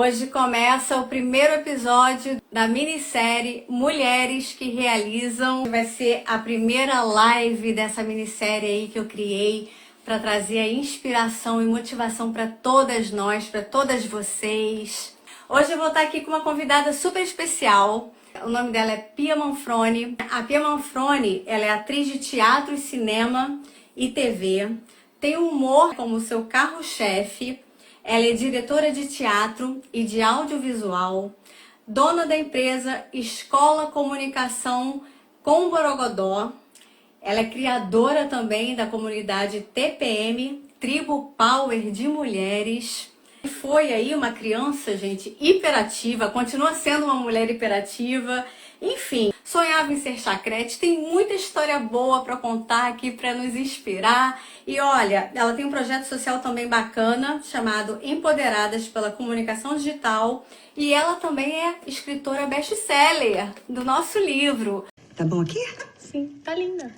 Hoje começa o primeiro episódio da minissérie Mulheres que Realizam. Vai ser a primeira live dessa minissérie aí que eu criei para trazer a inspiração e motivação para todas nós, para todas vocês. Hoje eu vou estar aqui com uma convidada super especial. O nome dela é Pia Manfroni. A Pia Manfroni, ela é atriz de teatro, cinema e TV. Tem o humor como seu carro-chefe. Ela é diretora de teatro e de audiovisual, dona da empresa Escola Comunicação com Borogodó. Ela é criadora também da comunidade TPM, Tribo Power de Mulheres. Foi aí uma criança, gente, hiperativa, continua sendo uma mulher hiperativa. Enfim, sonhava em ser chacrete, tem muita história boa para contar aqui para nos inspirar. E olha, ela tem um projeto social também bacana, chamado Empoderadas pela Comunicação Digital. E ela também é escritora best-seller do nosso livro. Tá bom aqui? Sim, tá linda.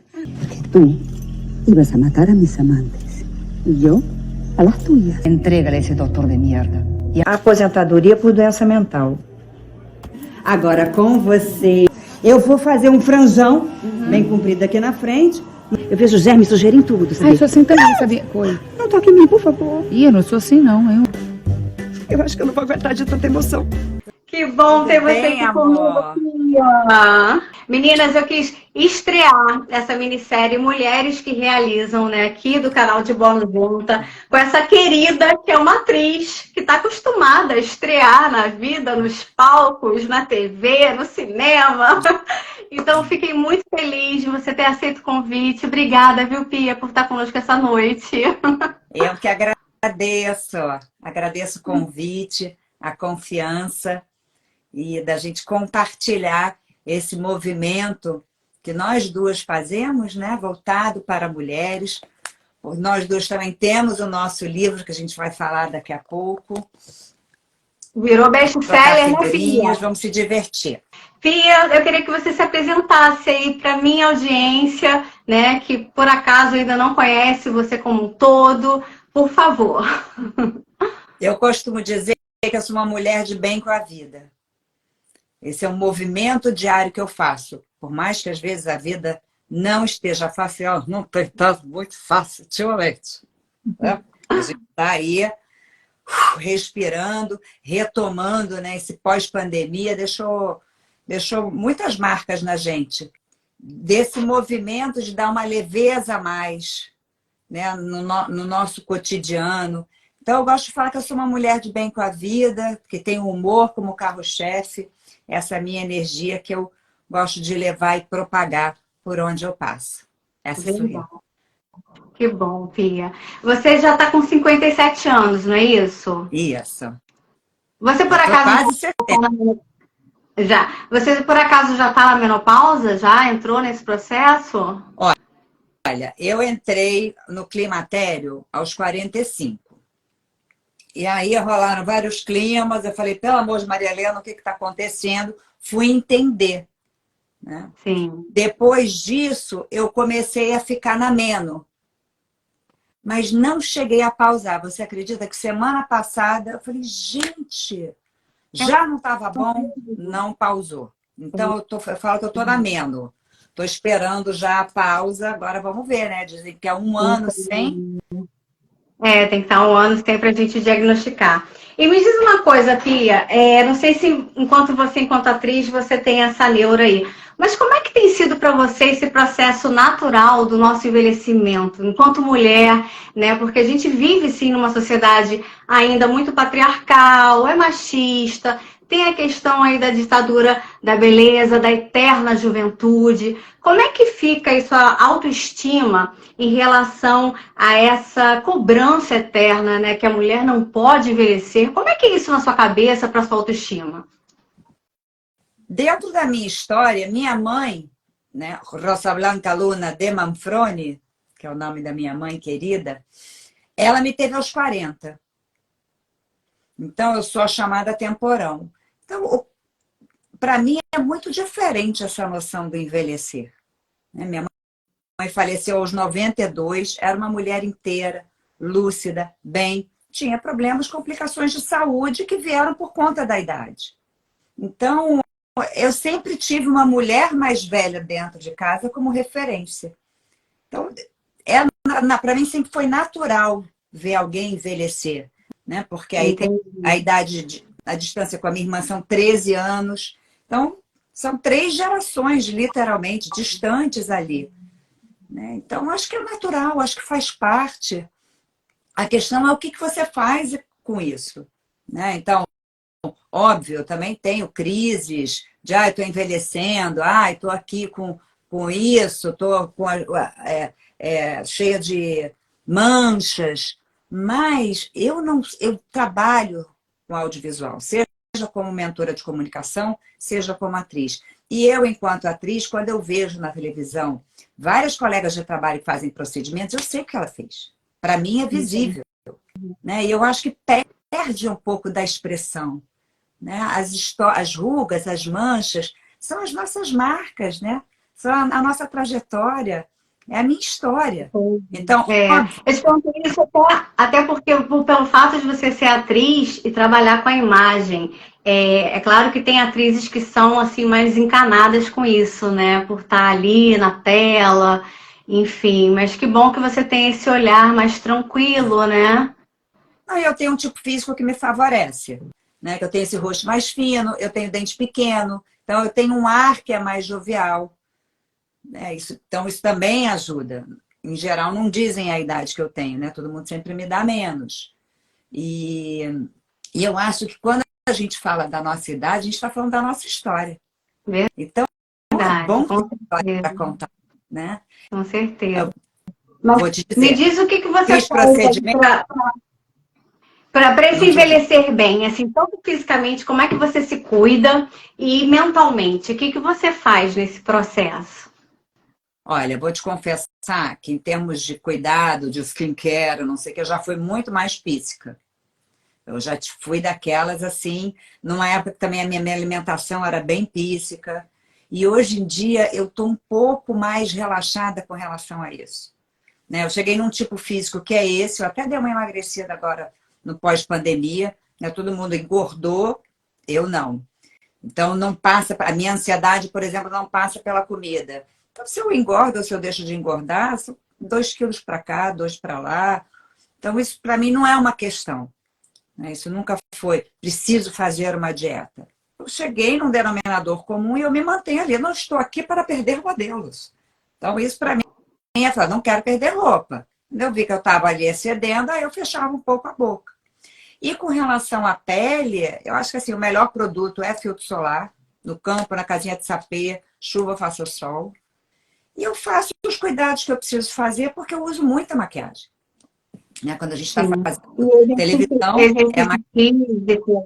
Tú ibas a matar a mis amantes y yo a las tuyas. Entrégale a esse doutor de merda. A aposentadoria por doença mental. Agora com você, eu vou fazer um franjão bem comprido aqui na frente. Eu vejo germe sujeira em tudo, sabe? Ah, eu sou assim também, sabia? Oi. Não toque em mim, por favor. Ih, eu não sou assim, não. Eu acho que eu não vou aguentar de tanta emoção. Que bom ter você aqui comigo, Pia. Meninas, eu quis estrear essa minissérie Mulheres que Realizam, né, aqui do canal de Bônus Junta, com essa querida que é uma atriz que está acostumada a estrear na vida, nos palcos, na TV, no cinema. Então, fiquei muito feliz de você ter aceito o convite. Obrigada, viu, Pia, por estar conosco essa noite. Eu que agradeço o convite, a confiança e da gente compartilhar esse movimento que nós duas fazemos, né, voltado para mulheres. Nós duas também temos o nosso livro, que a gente vai falar daqui a pouco. Virou best-seller, né, Pia? Vamos se divertir. Pia, eu queria que você se apresentasse aí para minha audiência, né, que por acaso ainda não conhece você como um todo. Por favor. Eu costumo dizer que eu sou uma mulher de bem com a vida. Esse é um movimento diário que eu faço. Por mais que às vezes a vida não esteja fácil, não tem estado muito fácil ultimamente. Né? A gente está aí respirando, retomando, né? Esse pós-pandemia deixou muitas marcas na gente. Desse movimento de dar uma leveza a mais, né? no nosso cotidiano. Então, eu gosto de falar que eu sou uma mulher de bem com a vida, que tem o humor como carro-chefe, essa minha energia que eu gosto de levar e propagar por onde eu passo. Essa sou eu. Que bom, Pia. Você já está com 57 anos, não é isso? Isso. Você por acaso quase 70. já? Você por acaso já está na menopausa? Já entrou nesse processo? Olha, eu entrei no climatério aos 45. E aí rolaram vários climas, eu falei, pelo amor de Maria Helena, o que está acontecendo? Fui entender. Né? Sim. Depois disso, eu comecei a ficar na meno. Mas não cheguei a pausar. Você acredita que semana passada eu falei, gente, já não estava bom? Não pausou. Então, eu falo que eu estou na meno. Estou esperando já a pausa, agora vamos ver, né? Dizem que é 1 ano sem... Tem que estar 1 ano sem para a gente diagnosticar. E me diz uma coisa, Pia, não sei se enquanto atriz, você tem essa neura aí, mas como é que tem sido para você esse processo natural do nosso envelhecimento, enquanto mulher, né? Porque a gente vive, sim, numa sociedade ainda muito patriarcal, é machista, tem a questão aí da ditadura da beleza, da eterna juventude. Como é que fica aí sua autoestima em relação a essa cobrança eterna, né? Que a mulher não pode envelhecer. Como é que é isso na sua cabeça para sua autoestima? Dentro da minha história, minha mãe, né, Rosa Blanca Luna de Manfroni, que é o nome da minha mãe querida, ela me teve aos 40. Então, eu sou a chamada temporão. Então, para mim é muito diferente essa noção do envelhecer. Minha mãe faleceu aos 92, era uma mulher inteira, lúcida, bem, tinha problemas, complicações de saúde que vieram por conta da idade. Então, eu sempre tive uma mulher mais velha dentro de casa como referência. Então, para mim sempre foi natural ver alguém envelhecer, né? Porque aí tem a idade, a distância com a minha irmã são 13 anos. Então, são 3 gerações, literalmente, distantes ali. Né? Então, acho que é natural, acho que faz parte. A questão é o que você faz com isso. Né? Então, óbvio, eu também tenho crises de, eu estou envelhecendo, estou aqui com isso, estou cheia de manchas, mas eu trabalho com audiovisual, seja como mentora de comunicação, seja como atriz. E eu, enquanto atriz, quando eu vejo na televisão várias colegas de trabalho que fazem procedimentos, eu sei o que ela fez. Para mim é visível. Né? E eu acho que perde um pouco da expressão. Né? As rugas, as manchas, são as nossas marcas, né? São a nossa trajetória, é a minha história. Então, eu te pergunto isso até porque, pelo fato de você ser atriz e trabalhar com a imagem, é claro que tem atrizes que são assim mais encanadas com isso, né? Por estar ali na tela, enfim. Mas que bom que você tem esse olhar mais tranquilo, né? eu tenho um tipo físico que me favorece. Né? Eu tenho esse rosto mais fino, eu tenho dente pequeno, então eu tenho um ar que é mais jovial. Né? Então isso também ajuda. Em geral, não dizem a idade que eu tenho, né? Todo mundo sempre me dá menos. E eu acho que quando a gente fala da nossa idade, a gente está falando da nossa história. Verdade, então, é bom ter história para contar. Né? Com certeza. Mas vou te dizer, me diz o que você faz para se envelhecer bem, assim, tanto fisicamente, como é que você se cuida e mentalmente, o que você faz nesse processo? Olha, vou te confessar que em termos de cuidado, de skincare, não sei o que, eu já fui muito mais física. Eu já fui daquelas, assim, numa época que também a minha alimentação era bem física. E hoje em dia eu estou um pouco mais relaxada com relação a isso. Né? Eu cheguei num tipo físico que é esse, eu até dei uma emagrecida agora no pós-pandemia, né? Todo mundo engordou, eu não. Então, não passa, a minha ansiedade, por exemplo, não passa pela comida. Então, se eu engordo ou se eu deixo de engordar, são 2 quilos para cá, 2 para lá. Então, isso para mim não é uma questão. Né? Isso nunca foi, preciso fazer uma dieta. Eu cheguei num denominador comum e eu me mantenho ali. Eu não estou aqui para perder modelos. Então, isso para mim é falar, não quero perder roupa. Quando eu vi que eu estava ali excedendo, aí eu fechava um pouco a boca. E com relação à pele, eu acho que assim, o melhor produto é filtro solar, no campo, na casinha de sapê, chuva, faça sol. E eu faço os cuidados que eu preciso fazer, porque eu uso muita maquiagem. Né? Quando a gente está fazendo televisão, é físico.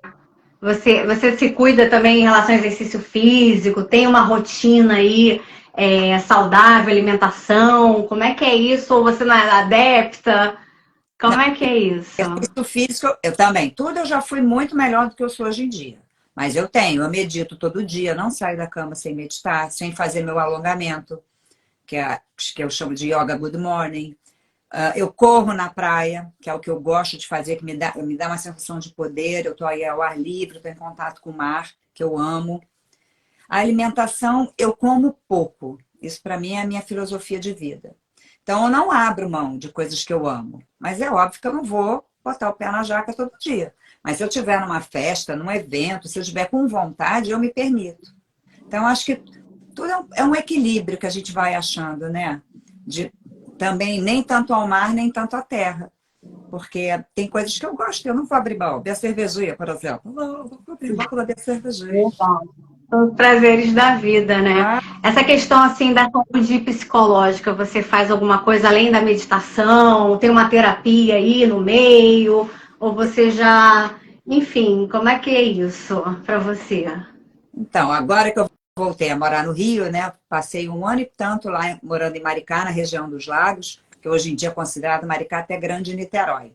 Você se cuida também em relação ao exercício físico? Tem uma rotina aí saudável, alimentação? Como é que é isso? Ou você não é adepta? Como é que é isso? Exercício físico, eu também. Tudo eu já fui muito melhor do que eu sou hoje em dia. Mas eu medito todo dia, não saio da cama sem meditar, sem fazer meu alongamento, que eu chamo de Yoga Good Morning. Eu corro na praia, que é o que eu gosto de fazer, que me dá uma sensação de poder. Eu estou aí ao ar livre, estou em contato com o mar, que eu amo. A alimentação, eu como pouco. Isso, para mim, é a minha filosofia de vida. Então, eu não abro mão de coisas que eu amo. Mas é óbvio que eu não vou botar o pé na jaca todo dia. Mas se eu estiver numa festa, num evento, se eu estiver com vontade, eu me permito. Então, acho que tudo é um equilíbrio que a gente vai achando, né? Também nem tanto ao mar, nem tanto à terra. Porque tem coisas que eu gosto, eu não vou abrir mão. Minha cervejinha, por exemplo. Não vou abrir mão da minha cervejinha. Os prazeres da vida, né? Essa questão, assim, da saúde psicológica, você faz alguma coisa além da meditação? Tem uma terapia aí no meio? Ou você já... Enfim, como é que é isso para você? Então, agora que eu voltei a morar no Rio, né? Passei 1 ano e tanto lá morando em Maricá, na região dos Lagos, que hoje em dia é considerado Maricá até Grande Niterói,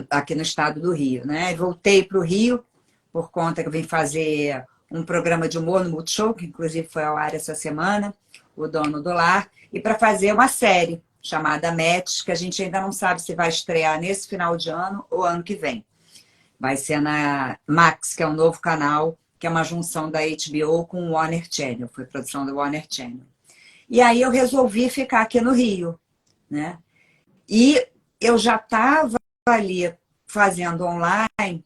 aqui no estado do Rio, né? E voltei para o Rio por conta que eu vim fazer um programa de humor no Multishow, que inclusive foi ao ar essa semana, O Dono do Lar, e para fazer uma série chamada Match, que a gente ainda não sabe se vai estrear nesse final de ano ou ano que vem. Vai ser na Max, que é um novo canal, que é uma junção da HBO com o Warner Channel, foi produção do Warner Channel. E aí eu resolvi ficar aqui no Rio, né? E eu já estava ali fazendo online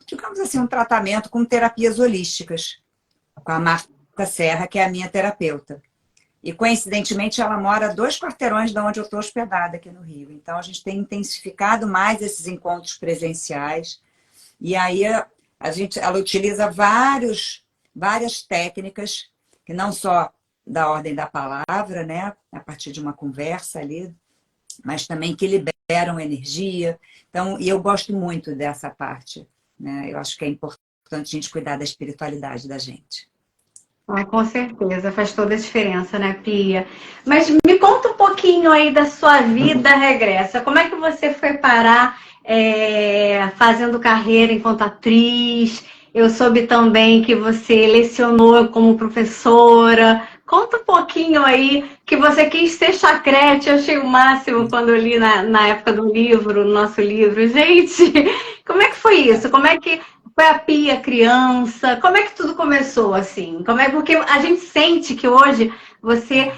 digamos assim, um tratamento com terapias holísticas, com a Marta Serra, que é a minha terapeuta. E, coincidentemente, ela mora a 2 quarteirões de onde eu estou hospedada aqui no Rio. Então, a gente tem intensificado mais esses encontros presenciais. E aí, ela utiliza várias técnicas, que não só da ordem da palavra, né, a partir de uma conversa ali, mas também que liberam energia. Então, e eu gosto muito dessa parte, né? Eu acho que é importante a gente cuidar da espiritualidade da gente. Ah, com certeza, faz toda a diferença, né, Pia? Mas me conta um pouquinho aí da sua vida regressa. Como é que você foi parar fazendo carreira enquanto atriz? Eu soube também que você lecionou como professora. Conta um pouquinho aí que você quis ser chacrete. Eu achei o máximo quando eu li na época do livro, no nosso livro. Gente, como é que foi isso? Como é que foi a Pia criança? Como é que tudo começou assim? Porque a gente sente que hoje você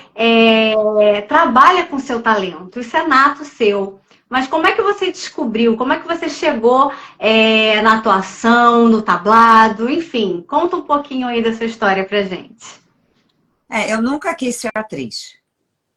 trabalha com seu talento, isso é nato seu. Mas como é que você descobriu? Como é que você chegou na atuação, no tablado? Enfim, conta um pouquinho aí dessa história pra gente. Eu nunca quis ser atriz.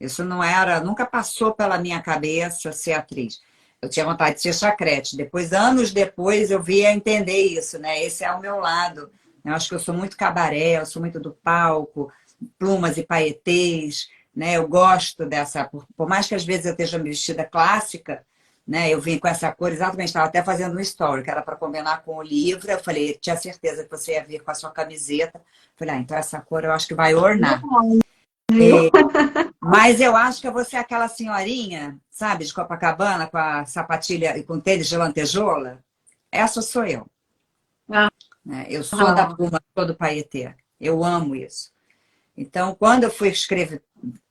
Isso nunca passou pela minha cabeça ser atriz. Eu tinha vontade de ser chacrete. Anos depois, eu vi a entender isso, né? Esse é o meu lado. Eu acho que eu sou muito cabaré, eu sou muito do palco, plumas e paetês, né? Eu gosto dessa... Por mais que às vezes eu esteja vestida clássica, né? Eu vim com essa cor, exatamente, estava até fazendo um story, que era para combinar com o livro. Eu falei, tinha certeza que você ia vir com a sua camiseta. Eu falei, então essa cor eu acho que vai ornar. Mas eu acho que eu vou ser aquela senhorinha, sabe, de Copacabana, com a sapatilha e com tênis de lantejola. Essa sou eu. Eu sou da pluma, sou do paetê. Eu amo isso. Então, quando eu fui escrever,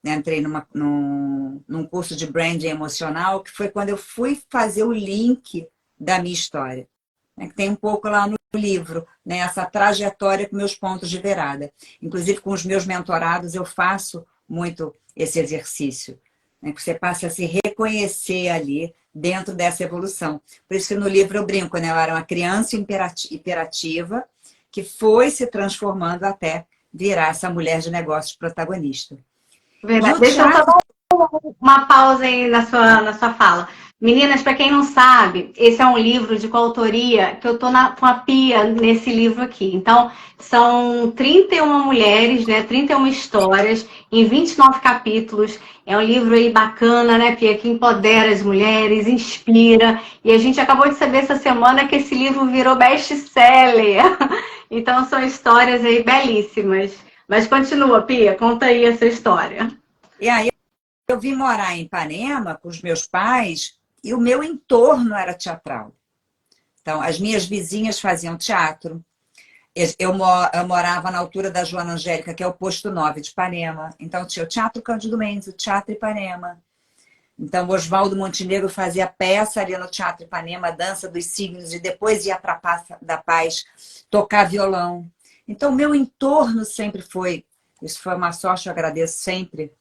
entrei num curso de branding emocional, que foi quando eu fui fazer o link da minha história. Que tem um pouco lá no livro, né, essa trajetória com meus pontos de virada. Inclusive, com os meus mentorados, eu faço muito esse exercício, né, que você passa a se reconhecer ali dentro dessa evolução. Por isso que no livro eu brinco, né, eu era uma criança hiperativa que foi se transformando até virar essa mulher de negócios protagonista. Verdade. Deixa eu só dar uma pausa aí na sua fala. Meninas, para quem não sabe, esse é um livro de coautoria que eu tô com a Pia nesse livro aqui. Então, são 31 mulheres, né? 31 histórias em 29 capítulos. É um livro aí bacana, né, Pia? Que empodera as mulheres, inspira. E a gente acabou de saber essa semana que esse livro virou best-seller. Então, são histórias aí belíssimas. Mas continua, Pia, conta aí essa história. E aí, eu vim morar em Ipanema com os meus pais e o meu entorno era teatral. Então, as minhas vizinhas faziam teatro. Eu morava na altura da Joana Angélica, que é o posto 9 de Ipanema. Então, tinha o Teatro Cândido Mendes, o Teatro Ipanema. Então, o Oswaldo Montenegro fazia peça ali no Teatro Ipanema, Dança dos Signos, e depois ia para a Praça da Paz tocar violão. Então, o meu entorno sempre foi... Isso foi uma sorte, eu agradeço sempre.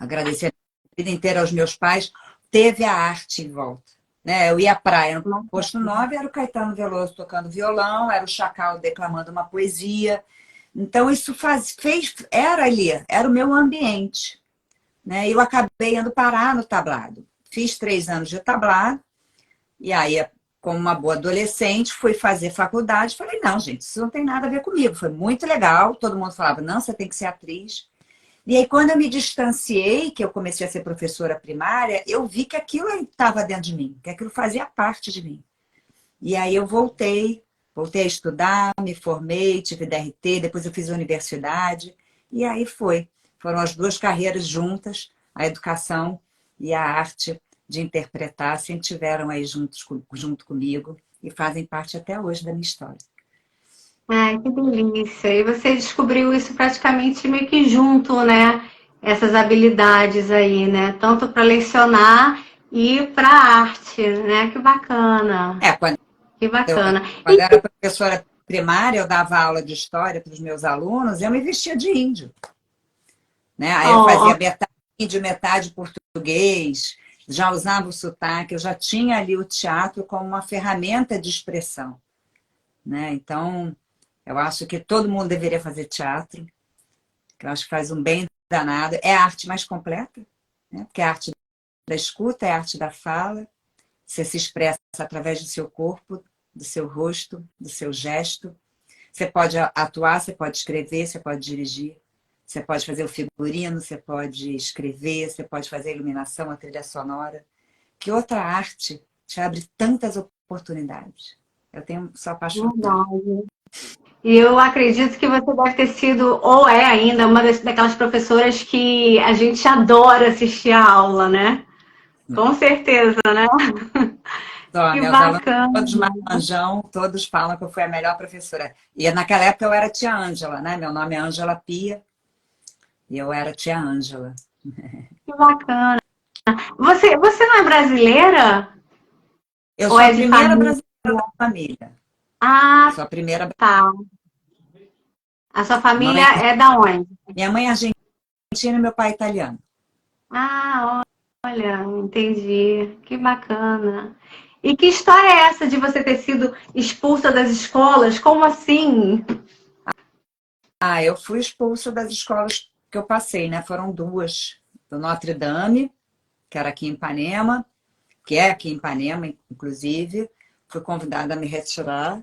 Agradecer a vida inteira aos meus pais. Teve a arte em volta. Né? Eu ia à praia no posto 9, era o Caetano Veloso tocando violão, era o Chacal declamando uma poesia. Então, isso era ali, era o meu ambiente. Né? Eu acabei indo parar no tablado. Fiz 3 anos de tablado, e aí, como uma boa adolescente, fui fazer faculdade. Falei, não, gente, isso não tem nada a ver comigo. Foi muito legal, todo mundo falava, não, você tem que ser atriz. E aí, quando eu me distanciei, que eu comecei a ser professora primária, eu vi que aquilo estava dentro de mim, que aquilo fazia parte de mim. E aí eu voltei a estudar, me formei, tive DRT, depois eu fiz a universidade, e aí foram as 2 carreiras juntas, a educação e a arte de interpretar, sempre tiveram aí junto comigo e fazem parte até hoje da minha história. Ai, que delícia. E você descobriu isso praticamente meio que junto, né? essas habilidades aí, né? Tanto para lecionar e para arte, né? Que bacana, Quando que eu, bacana. quando eu era professora primária, eu dava aula de história para os meus alunos, eu me vestia de índio, né? Aí eu Oh, fazia metade índio, metade português, já usava o sotaque, eu já tinha ali o teatro como uma ferramenta de expressão, né? Então, eu acho que todo mundo deveria fazer teatro, que eu acho que faz um bem danado. É a arte mais completa, né? Porque é a arte da escuta, é a arte da fala, você se expressa através do seu corpo, do seu rosto, do seu gesto. Você pode atuar, você pode escrever, você pode dirigir, você pode fazer o figurino, você pode escrever, você pode fazer a iluminação, a trilha sonora. Que outra arte te abre tantas oportunidades? Sou apaixonada. verdade. E eu acredito que você deve ter sido, ou é ainda, uma daquelas professoras que a gente adora assistir a aula, né? Com certeza, né? Só, Que meus alunos, todos bacana. marmanjão, todos falam que eu fui a melhor professora. E naquela época eu era tia Ângela, né? Meu nome é Ângela Pia e eu era tia Ângela. Que bacana. Você não é brasileira? Eu Ou sou é a de primeira família? brasileira da família. Ah, Sou a primeira. tá. A sua família Mãe, é da onde? minha mãe é argentina e meu pai é italiano. Ah, olha, entendi. Que bacana. E que história é essa de você ter sido expulsa das escolas? Como assim? Eu fui expulsa das escolas que eu passei, né? Foram duas. Do Notre Dame, que era aqui em Ipanema, que é aqui em Ipanema, inclusive. Fui convidada a me retirar.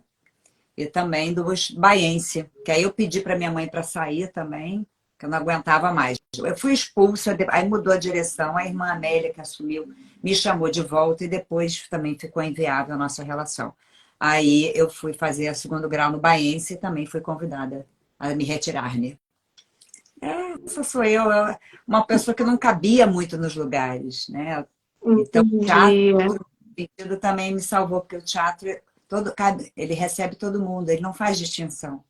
E também do Baiense, que aí eu pedi para minha mãe para sair também, que eu não aguentava mais. Eu fui expulsa, aí mudou a direção, a irmã Amélia, que assumiu, me chamou de volta e depois também ficou inviável a nossa relação. Aí eu fui fazer o segundo grau no Baiense e também fui convidada a me retirar-me. Essa sou eu, uma pessoa que não cabia muito nos lugares, né? Então, o teatro, Entendi. no sentido, também me salvou, porque o teatro, ele recebe todo mundo, ele não faz distinção,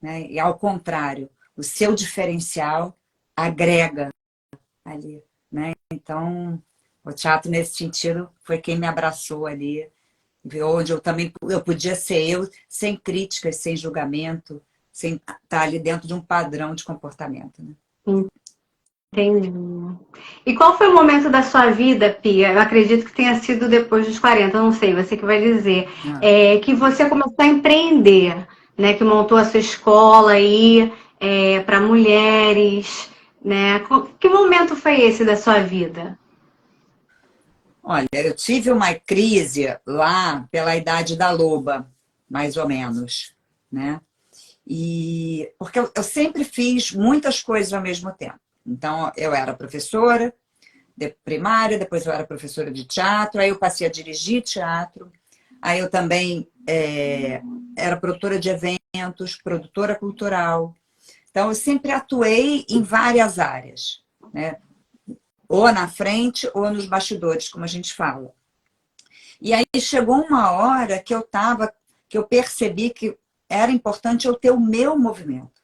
né? E ao contrário, o seu diferencial agrega ali, né? Então, o teatro, nesse sentido, foi quem me abraçou ali, onde eu podia ser eu, sem críticas, sem julgamento, sem estar ali dentro de um padrão de comportamento, né? Entendi. E qual foi o momento da sua vida, Pia? Eu acredito que tenha sido depois dos 40, eu não sei, você que vai dizer, Ah. que você começou a empreender, né? Que montou a sua escola aí para mulheres, né? Que momento foi esse da sua vida? Olha, eu tive uma crise lá pela idade da loba, mais ou menos, né? E porque eu sempre fiz muitas coisas ao mesmo tempo. Então, eu era professora de primária, depois eu era professora de teatro, aí eu passei a dirigir teatro, aí eu também era produtora de eventos, produtora cultural. Então, eu sempre atuei em várias áreas, né? Ou na frente ou nos bastidores, como a gente fala. E aí chegou uma hora que eu percebi que era importante eu ter o meu movimento,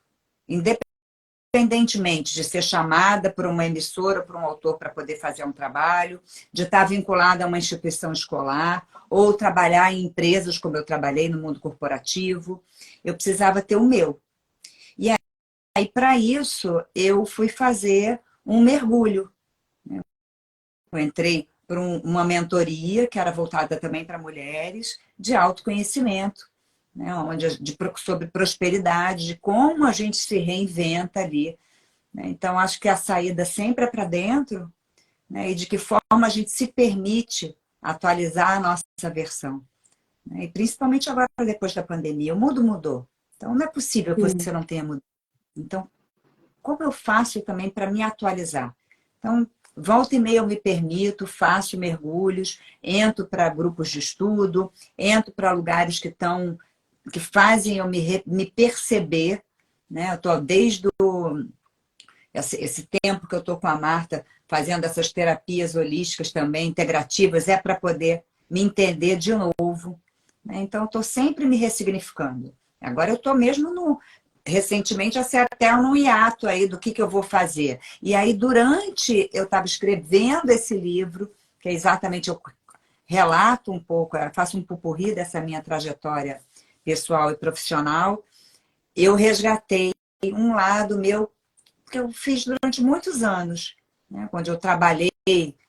independentemente de ser chamada por uma emissora, por um autor para poder fazer um trabalho, de estar vinculada a uma instituição escolar, ou trabalhar em empresas como eu trabalhei no mundo corporativo. Eu precisava ter o meu. E aí, para isso, eu fui fazer um mergulho. Eu entrei por uma mentoria que era voltada também para mulheres, de autoconhecimento, né, sobre prosperidade, de como a gente se reinventa ali, né? Então, acho que a saída sempre é para dentro, né, e de que forma a gente se permite atualizar a nossa versão, né? E principalmente agora, depois da pandemia, o mundo mudou. Então, não é possível que você não tenha mudado. Então, como eu faço também para me atualizar? Então, volta e meia eu me permito, faço mergulhos, entro para grupos de estudo, entro para lugares que fazem eu me perceber, né? Eu estou desde esse tempo que eu estou com a Marta fazendo essas terapias holísticas também, integrativas, é para poder me entender de novo, né? Então, eu estou sempre me ressignificando. Agora eu estou mesmo recentemente, assim, até num hiato aí do que eu vou fazer. E aí, durante eu estava escrevendo esse livro, que é exatamente, eu relato um pouco, faço um pupurri dessa minha trajetória pessoal e profissional, eu resgatei um lado meu que eu fiz durante muitos anos, né? Quando eu trabalhei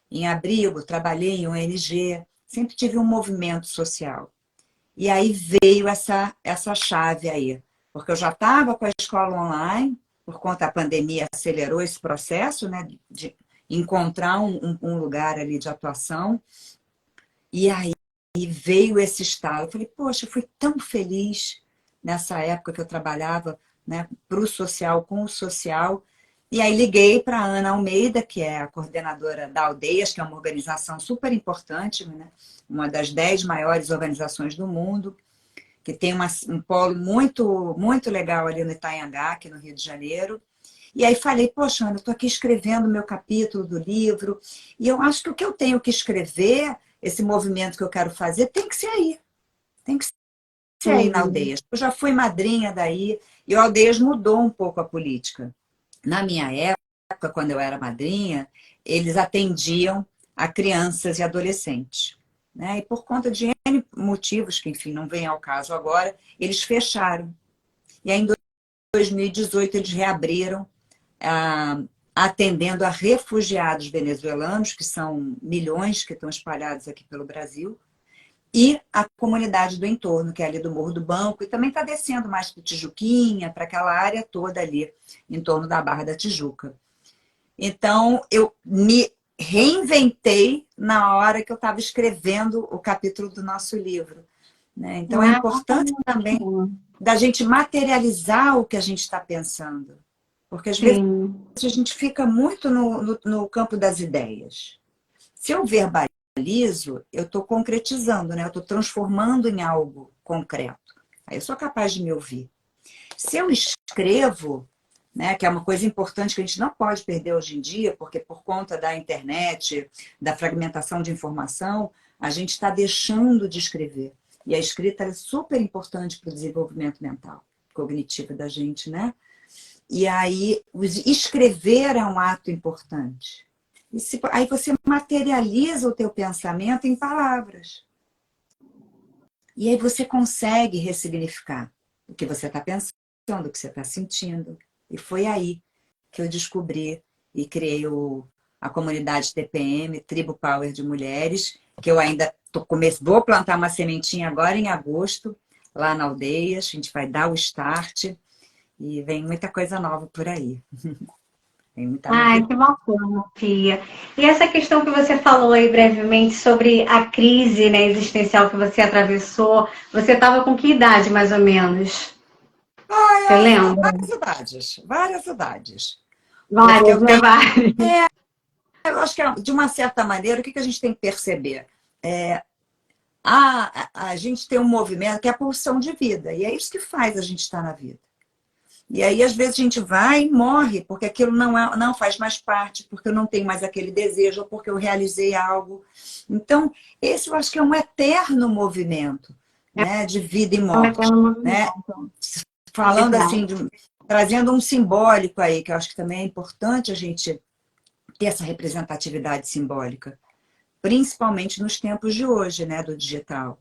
em abrigo, trabalhei em ONG, sempre tive um movimento social. E aí veio essa chave aí, porque eu já estava com a escola online, por conta da pandemia acelerou esse processo, né, de encontrar um lugar ali de atuação, e aí veio esse estalo. Eu falei, poxa, eu fui tão feliz nessa época que eu trabalhava, né, para o social, com o social. E aí liguei para a Ana Almeida, que é a coordenadora da Aldeias, que é uma organização super importante, né, uma das 10 maiores organizações do mundo, que tem um polo muito, muito legal ali no Itanhangá, aqui no Rio de Janeiro. E aí falei, poxa, Ana, eu estou aqui escrevendo o meu capítulo do livro, e eu acho que o que eu tenho que escrever, esse movimento que eu quero fazer, tem que ser aí. Tem que ser aí na Aldeias. Eu já fui madrinha daí, e o Aldeias mudou um pouco a política. Na minha época, quando eu era madrinha, eles atendiam a crianças e adolescentes, né? E por conta de N motivos, que enfim, não vem ao caso agora, eles fecharam. E aí, em 2018, eles reabriram, atendendo a refugiados venezuelanos, que são milhões que estão espalhados aqui pelo Brasil, e a comunidade do entorno, que é ali do Morro do Banco, e também está descendo mais para o Tijuquinha, para aquela área toda ali, em torno da Barra da Tijuca. Então, eu me reinventei na hora que eu estava escrevendo o capítulo do nosso livro, né? Então, é importante também da gente materializar o que a gente está pensando. Porque, às vezes, a gente fica muito no campo das ideias. Se eu verbalizo, eu estou concretizando, né? Eu estou transformando em algo concreto. Aí eu sou capaz de me ouvir. Se eu escrevo, né, que é uma coisa importante que a gente não pode perder hoje em dia, porque por conta da internet, da fragmentação de informação, a gente está deixando de escrever. E a escrita é super importante para o desenvolvimento mental, cognitivo da gente, né? E aí, escrever é um ato importante. Aí você materializa o teu pensamento em palavras. E aí você consegue ressignificar o que você está pensando, o que você está sentindo. E foi aí que eu descobri e criei a comunidade TPM, Tribo Power de Mulheres, que eu ainda vou plantar uma sementinha agora em agosto, lá na Aldeias. A gente vai dar o start e vem muita coisa nova por aí. Ai, que bacana, Pia. E essa questão que você falou aí brevemente sobre a crise, né, existencial que você atravessou, você estava com que idade, mais ou menos? Você lembra? Várias idades, várias idades. Várias, né? Várias. Eu acho que, de uma certa maneira, o que a gente tem que perceber? A gente tem um movimento que é a pulsão de vida, e é isso que faz a gente estar na vida. E aí, às vezes, a gente vai e morre, porque aquilo não faz mais parte, porque eu não tenho mais aquele desejo, ou porque eu realizei algo. Então, esse eu acho que é um eterno movimento, né, de vida e morte. Né? Falando assim, trazendo um simbólico aí, que eu acho que também é importante a gente ter essa representatividade simbólica, principalmente nos tempos de hoje, né, do digital.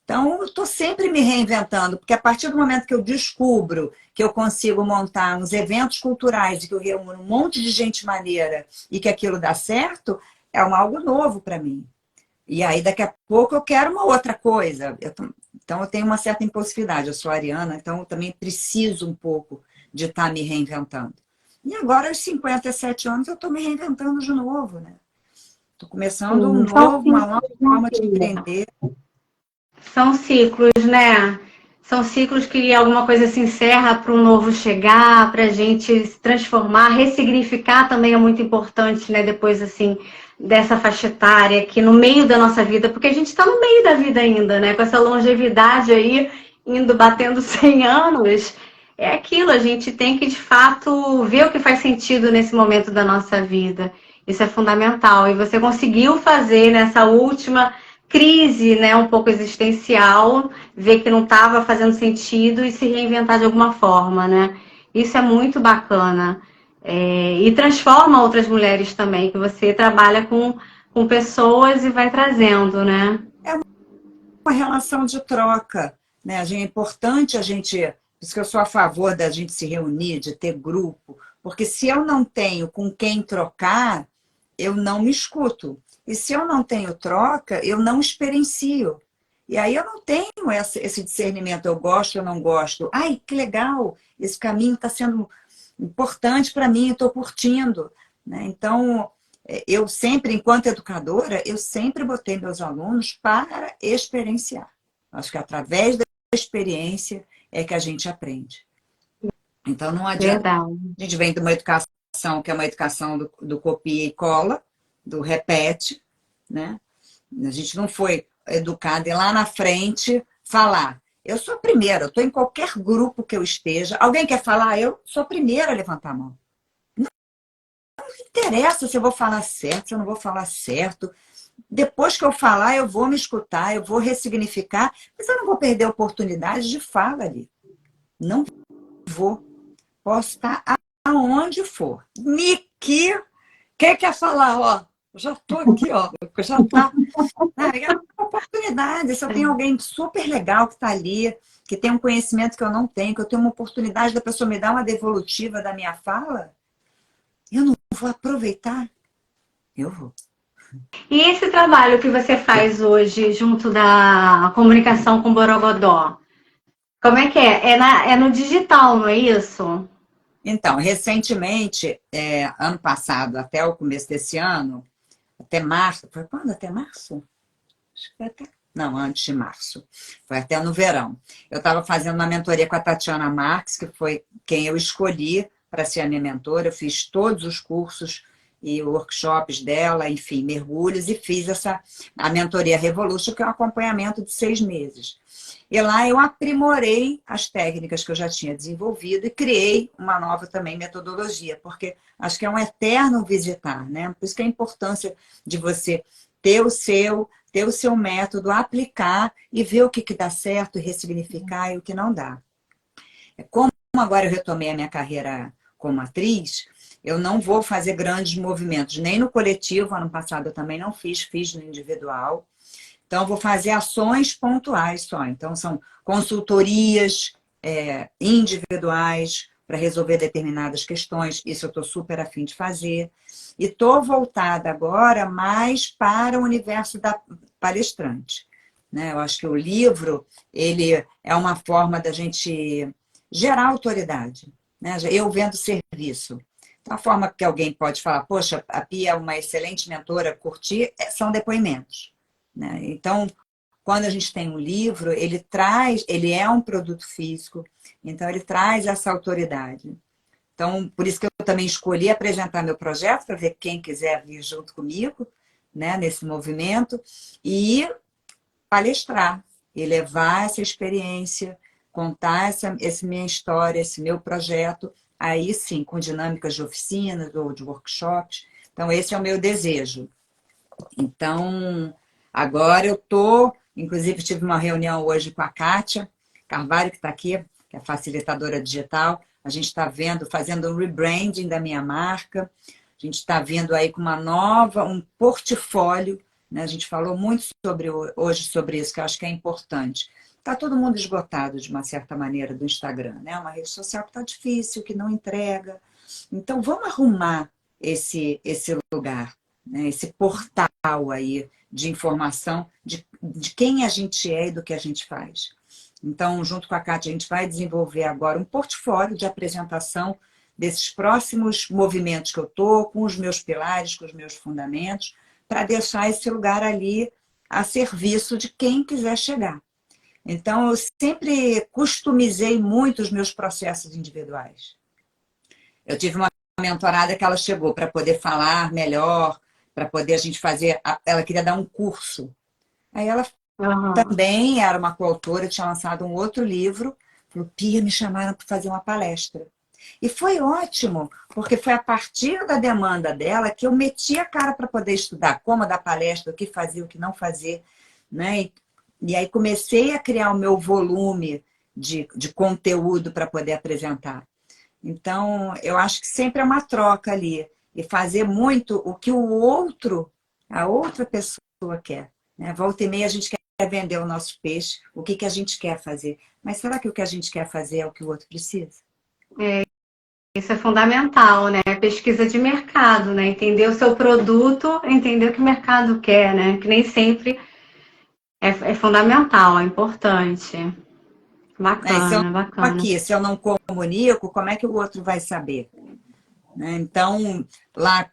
Então, eu estou sempre me reinventando, porque a partir do momento que eu descubro que eu consigo montar uns eventos culturais e que eu reúno um monte de gente maneira e que aquilo dá certo, é algo novo para mim. E aí, daqui a pouco, eu quero uma outra coisa. Então, eu tenho uma certa impulsividade. Eu sou ariana, então eu também preciso um pouco de estar me reinventando. E agora, aos 57 anos, eu estou me reinventando de novo, né? Estou começando uma nova forma de empreender. São ciclos, né? São ciclos que alguma coisa se encerra para um novo chegar, para a gente se transformar, ressignificar também é muito importante, né? Depois, assim, dessa faixa etária, que no meio da nossa vida, porque a gente está no meio da vida ainda, né? Com essa longevidade aí, batendo 100 anos, é aquilo, a gente tem que, de fato, ver o que faz sentido nesse momento da nossa vida. Isso é fundamental. E você conseguiu fazer nessa última crise, né, um pouco existencial, ver que não estava fazendo sentido e se reinventar de alguma forma, né? Isso é muito bacana. E transforma outras mulheres também, que você trabalha com pessoas e vai trazendo, né? Uma relação de troca, né? É importante a gente, por isso que eu sou a favor da gente se reunir, de ter grupo, porque se eu não tenho com quem trocar, eu não me escuto. E se eu não tenho troca, eu não experiencio. E aí eu não tenho esse discernimento, eu gosto, eu não gosto. Ai, que legal, esse caminho está sendo importante para mim, estou curtindo. Né? Então, eu sempre, enquanto educadora, eu sempre botei meus alunos para experienciar. Acho que através da experiência é que a gente aprende. Então, não adianta. Verdade. A gente vem de uma educação que é uma educação do copia e cola, do repete, né? A gente não foi educado e lá na frente falar. Eu sou a primeira, eu estou em qualquer grupo que eu esteja. Alguém quer falar? Eu sou a primeira a levantar a mão. Não interessa se eu vou falar certo, se eu não vou falar certo. Depois que eu falar, eu vou me escutar, eu vou ressignificar, mas eu não vou perder a oportunidade de fala ali. Não vou. Posso estar aonde for. Niki, quem quer falar? Ó, eu já estou aqui, ó. Já está. É uma oportunidade. Se eu tenho alguém super legal que está ali, que tem um conhecimento que eu não tenho, que eu tenho uma oportunidade da pessoa me dar uma devolutiva da minha fala, eu não vou aproveitar? Eu vou. E esse trabalho que você faz hoje junto da comunicação com Borogodó, como é que é? É no digital, não é isso? Então, recentemente, ano passado, até o começo desse ano, até março, foi quando? Até março? Acho que foi até... Não, antes de março. Foi até no verão. Eu estava fazendo uma mentoria com a Tatiana Marques, que foi quem eu escolhi para ser a minha mentora. Eu fiz todos os cursos e workshops dela, enfim, mergulhos, e fiz a mentoria Revolution, que é um acompanhamento de 6 meses. E lá eu aprimorei as técnicas que eu já tinha desenvolvido e criei uma nova também metodologia, porque acho que é um eterno visitar, né? Por isso que a importância de você ter o seu método, aplicar e ver o que dá certo, ressignificar e o que não dá. Como agora eu retomei a minha carreira como atriz, eu não vou fazer grandes movimentos, nem no coletivo, ano passado eu também não fiz no individual. Então, eu vou fazer ações pontuais só. Então, são consultorias individuais para resolver determinadas questões. Isso eu estou super afim de fazer. E estou voltada agora mais para o universo da palestrante. Né? Eu acho que o livro ele é uma forma da gente gerar autoridade. Né? Eu vendo serviço. Então, a forma que alguém pode falar, poxa, a Pia é uma excelente mentora, curtir, são depoimentos. Né? Então, quando a gente tem um livro, ele é um produto físico, então ele traz essa autoridade. Então, por isso que eu também escolhi apresentar meu projeto, para ver quem quiser vir junto comigo, né, nesse movimento, e palestrar, e levar essa experiência, contar essa minha história, esse meu projeto, aí sim, com dinâmicas de oficinas ou de workshops. Então, esse é o meu desejo. Então, agora eu inclusive tive uma reunião hoje com a Kátia Carvalho, que está aqui, que é facilitadora digital. A gente está fazendo um rebranding da minha marca. A gente está vindo aí com um portfólio. Né? A gente falou muito hoje sobre isso, que eu acho que é importante. Está todo mundo esgotado, de uma certa maneira, do Instagram. Né? Uma rede social que está difícil, que não entrega. Então, vamos arrumar esse lugar, né? Esse portal aí de informação de quem a gente é e do que a gente faz. Então, junto com a Kátia, a gente vai desenvolver agora um portfólio de apresentação desses próximos movimentos que eu estou, com os meus pilares, com os meus fundamentos, para deixar esse lugar ali a serviço de quem quiser chegar. Então, eu sempre customizei muito os meus processos individuais. Eu tive uma mentorada que ela chegou para poder falar melhor, para poder a gente fazer... Ela queria dar um curso. Aí ela também era uma coautora, tinha lançado um outro livro. Falou, Pia, me chamaram para fazer uma palestra. E foi ótimo, porque foi a partir da demanda dela que eu meti a cara para poder estudar como dar palestra, o que fazer, o que não fazer. né? E aí comecei a criar o meu volume de conteúdo para poder apresentar. Então, eu acho que sempre é uma troca ali. E fazer muito o que a outra pessoa quer. Né? Volta e meia a gente quer vender o nosso peixe, o que a gente quer fazer. Mas será que o que a gente quer fazer é o que o outro precisa? Isso é fundamental, né? Pesquisa de mercado, né? Entender o seu produto, entender o que o mercado quer, né? Que nem sempre é fundamental, é importante. Né? Se eu Bacana, não estou bacana. aqui, se eu não comunico, como é que o outro vai saber? Né? Então, lá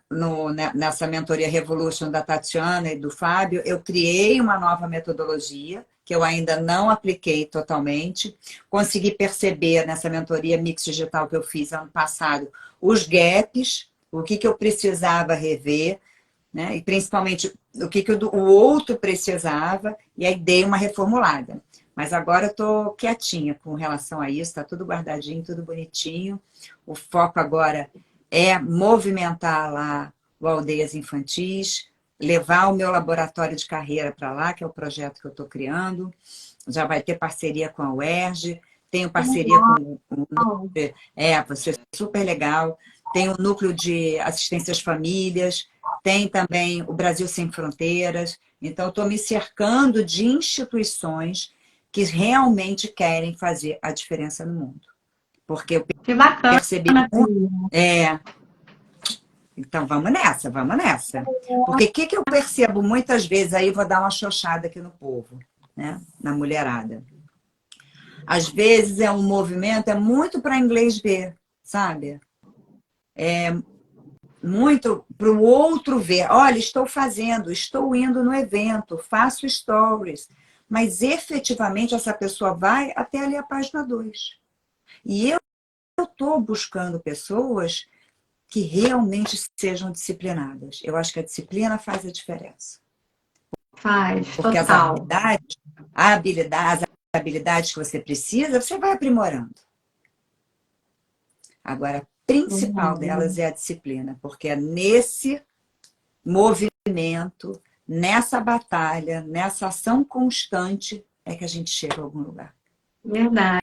nessa mentoria Revolution da Tatiana e do Fábio, eu criei uma nova metodologia, que eu ainda não apliquei totalmente. Consegui perceber nessa mentoria Mix Digital que eu fiz ano passado, os gaps, o que eu precisava rever, né? E principalmente o que o outro precisava, e aí dei uma reformulada. Mas agora eu estou quietinha com relação a isso, está tudo guardadinho, tudo bonitinho. O foco agora é movimentar lá o Aldeias Infantis, levar o meu laboratório de carreira para lá, que é o projeto que eu estou criando. Já vai ter parceria com a UERJ, tenho parceria com o núcleo, vai ser super legal. Tem o núcleo de assistência às famílias, tem também o Brasil Sem Fronteiras. Então, estou me cercando de instituições que realmente querem fazer a diferença no mundo. Porque eu Que bacana. percebi muito... Então, vamos nessa, vamos nessa. Porque o que eu percebo muitas vezes, aí vou dar uma xoxada aqui no povo, né? Na mulherada. Às vezes é um movimento, é muito para inglês ver, sabe? É muito para o outro ver. Olha, estou fazendo, estou indo no evento, faço stories. Mas efetivamente essa pessoa vai até ali a página 2. E eu estou buscando pessoas que realmente sejam disciplinadas. Eu acho que a disciplina faz a diferença. Faz, porque total. as habilidades que você precisa, você vai aprimorando. Agora, a principal delas é a disciplina, porque é nesse movimento, nessa batalha, nessa ação constante, é que a gente chega a algum lugar. Verdade.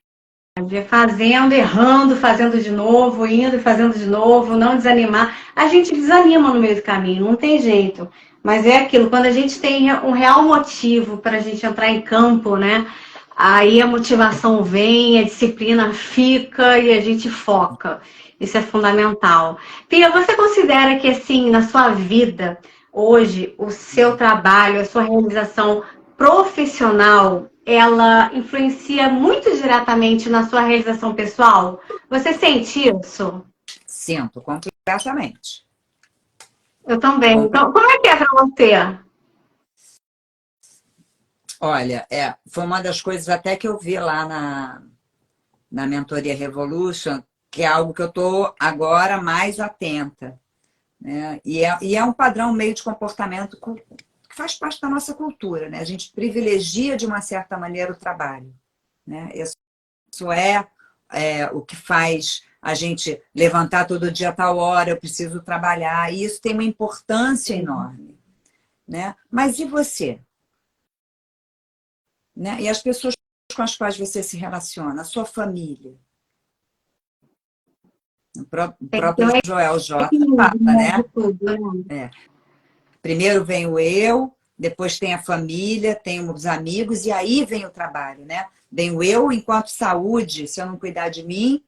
Fazendo, errando, fazendo de novo, indo e fazendo de novo, não desanimar. A gente desanima no meio do caminho, não tem jeito. Mas é aquilo, quando a gente tem um real motivo para a gente entrar em campo, né? Aí a motivação vem, a disciplina fica e a gente foca. Isso é fundamental. Pia, você considera que, assim, na sua vida, hoje, o seu trabalho, a sua realização profissional, ela influencia muito diretamente na sua realização pessoal? Você sente isso? Sinto completamente. Eu também. Então, como é que é para você? Olha, foi uma das coisas até que eu vi lá na mentoria Revolution, que é algo que eu estou agora mais atenta. Né? E é um padrão meio de comportamento que faz parte da nossa cultura. Né? A gente privilegia, de uma certa maneira, o trabalho. Né? Isso é o que faz a gente levantar todo dia a tal hora, eu preciso trabalhar, e isso tem uma importância enorme. Né? Mas e você? Né? E as pessoas com as quais você se relaciona, a sua família. O próprio Joel J fala, né? Primeiro vem o eu, depois tem a família, tem os amigos, e aí vem o trabalho, né? Vem o eu enquanto saúde. Se eu não cuidar de mim,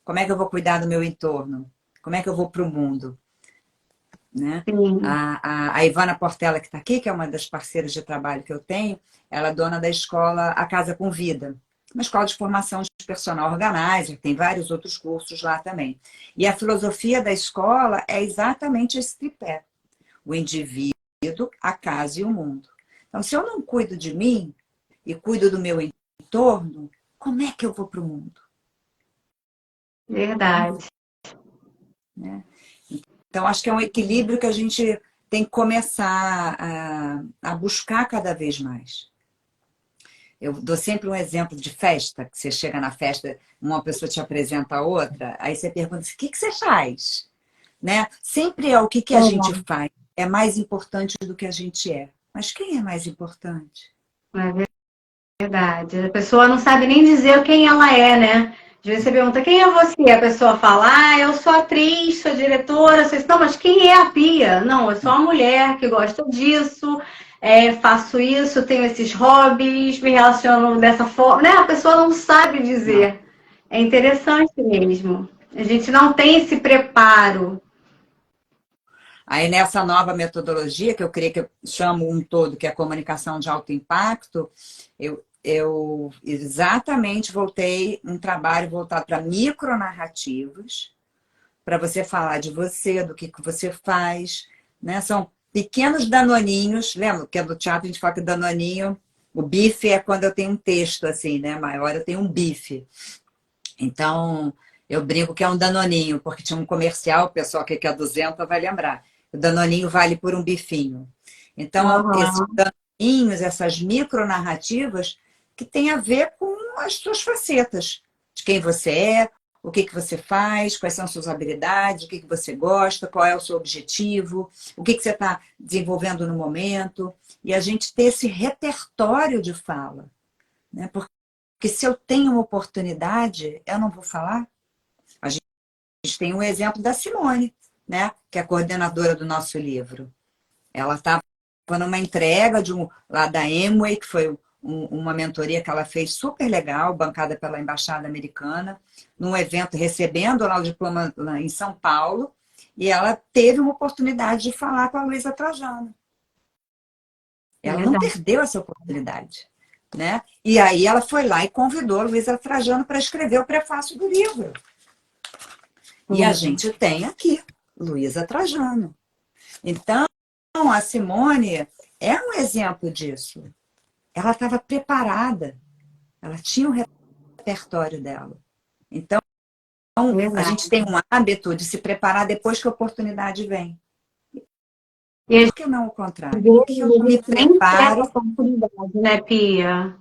como é que eu vou cuidar do meu entorno? Como é que eu vou para o mundo? Né? A Ivana Portela, que está aqui, que é uma das parceiras de trabalho que eu tenho, ela é dona da escola A Casa com Vida, uma escola de formação de personal organizer, tem vários outros cursos lá também. E a filosofia da escola é exatamente esse tripé: o indivíduo, a casa e o mundo. Então, se eu não cuido de mim e cuido do meu entorno, como é que eu vou para o mundo? Verdade. Né? Então, acho que é um equilíbrio que a gente tem que começar a buscar cada vez mais. Eu dou sempre um exemplo de festa, que você chega na festa, uma pessoa te apresenta a outra, aí você pergunta assim, o que você faz? Né? Sempre é o que a gente faz é mais importante do que a gente é. Mas quem é mais importante? É verdade. A pessoa não sabe nem dizer quem ela é, né? Às vezes você pergunta, quem é você? A pessoa fala, eu sou atriz, sou diretora, sou isso. Não, mas quem é a Pia? Não, eu sou uma mulher que gosta disso, faço isso, tenho esses hobbies, me relaciono dessa forma. Né? A pessoa não sabe Não. dizer. É interessante mesmo. A gente não tem esse preparo. Aí, nessa nova metodologia, que eu creio que eu chamo um todo, que é a comunicação de alto impacto, eu exatamente voltei um trabalho voltado para micronarrativas, para você falar de você, do que você faz, né? São pequenos danoninhos, lembra que é do teatro a gente fala que danoninho, o bife é quando eu tenho um texto assim, né? Maior, eu tenho um bife. Então, eu brinco que é um danoninho, porque tinha um comercial, o pessoal que quer 200 vai lembrar. O danoninho vale por um bifinho. Então, esses Uhum. danoninhos, essas micronarrativas, que tem a ver com as suas facetas, de quem você é, o que você faz, quais são as suas habilidades, o que você gosta, qual é o seu objetivo, o que você está desenvolvendo no momento. E a gente ter esse repertório de fala, né? Porque se eu tenho uma oportunidade, eu não vou falar. A gente tem um exemplo da Simone, né? Que é a coordenadora do nosso livro. Ela estava numa entrega lá da Amway, que foi uma mentoria que ela fez super legal, bancada pela Embaixada Americana, num evento recebendo lá o diploma lá em São Paulo, e ela teve uma oportunidade de falar com a Luísa Trajano. Ela não Verdade. perdeu essa oportunidade, né? E aí ela foi lá e convidou a Luísa Trajano para escrever o prefácio do livro. E a gente tem aqui, Luísa Trajano. Então, a Simone é um exemplo disso. Ela estava preparada, ela tinha um repertório dela. Então, a Verdade. gente tem um hábito de se preparar depois que a oportunidade vem. E a Por que não o contrário? Por que eu não me gente nem quer essa preparo? oportunidade, né, Pia?